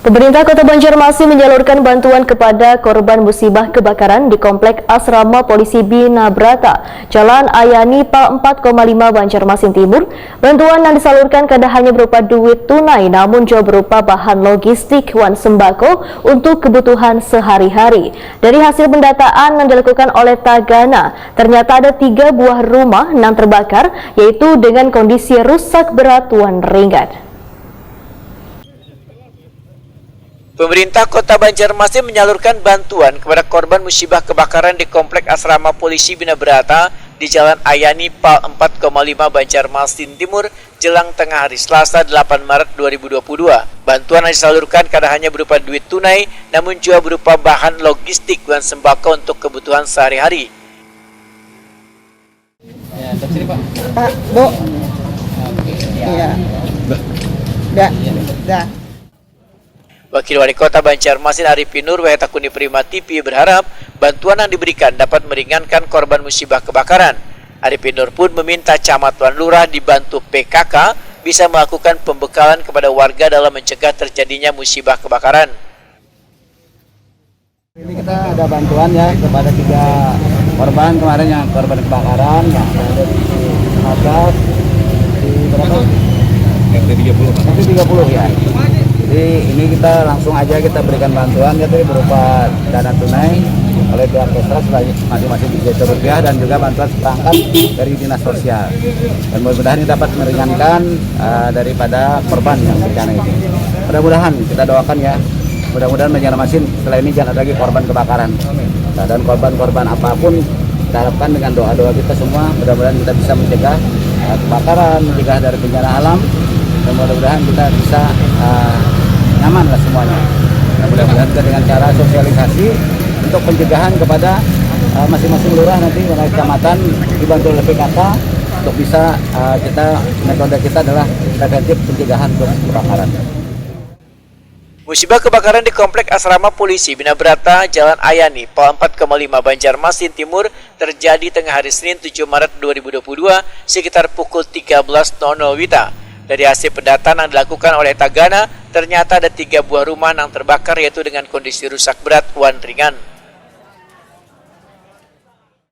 Pemerintah Kota Banjarmasin menyalurkan bantuan kepada korban musibah kebakaran di Komplek Asrama Polisi Bina Brata, Jalan Ayani Pal 4,5 Banjarmasin Timur. Bantuan yang disalurkan kada hanya berupa duit tunai, namun juga berupa bahan logistik wan sembako untuk kebutuhan sehari-hari. Dari hasil pendataan yang dilakukan oleh Tagana, ternyata ada 3 buah rumah yang terbakar, yaitu dengan kondisi rusak berat wan ringan. Pemerintah Kota Banjarmasin menyalurkan bantuan kepada korban musibah kebakaran di Komplek Asrama Polisi Bina Brata di Jalan Ayani Pal 4,5 Banjarmasin Timur jelang tengah hari Selasa 8 Maret 2022. Bantuan yang disalurkan kada hanya berupa duit tunai, namun juga berupa bahan logistik dan sembako untuk kebutuhan sehari-hari. Ya, sini Pak. Pak, Bu. Iya. Dah. Wakil Wali Kota Banjarmasin Arifin Nur Wahetakuni Prima TV berharap bantuan yang diberikan dapat meringankan korban musibah kebakaran. Arifin Nur pun meminta Camat Wan Lurah dibantu PKK bisa melakukan pembekalan kepada warga dalam mencegah terjadinya musibah kebakaran. Ini kita ada bantuan ya kepada 3 korban kemarin yang korban kebakaran, yang ada di 15, di berapa? RT 30 ya. Jadi ini kita langsung aja kita berikan bantuan yaitu berupa dana tunai oleh pihak Kosras masing-masing Rp3.000 dan juga bantuan seperangkat dari Dinas Sosial. Dan mudah-mudahan ini dapat meringankan daripada korban yang bencana ini. Mudah-mudahan kita doakan ya. Mudah-mudahan Banjarmasin setelah ini jangan ada lagi korban kebakaran. Dan korban-korban apapun kita harapkan dengan doa-doa kita semua mudah-mudahan kita bisa mencegah kebakaran, mencegah dari bencana alam. Dan mudah-mudahan kita bisa nyaman lah semuanya. Nah, mudah-mudahan kita dengan cara sosialisasi untuk pencegahan kepada masing-masing lurah nanti melalui kecamatan dibantu oleh PKK untuk bisa metode kita adalah preventif pencegahan untuk kebakaran. Musibah kebakaran di Komplek Asrama Polisi Bina Brata, Jalan Ayani, Pal 4,5 Banjarmasin Timur terjadi tengah hari Senin 7 Maret 2022 sekitar pukul 13.00 WITA. Dari hasil pendataan yang dilakukan oleh Tagana, ternyata ada 3 buah rumah yang terbakar yaitu dengan kondisi rusak berat wan ringan.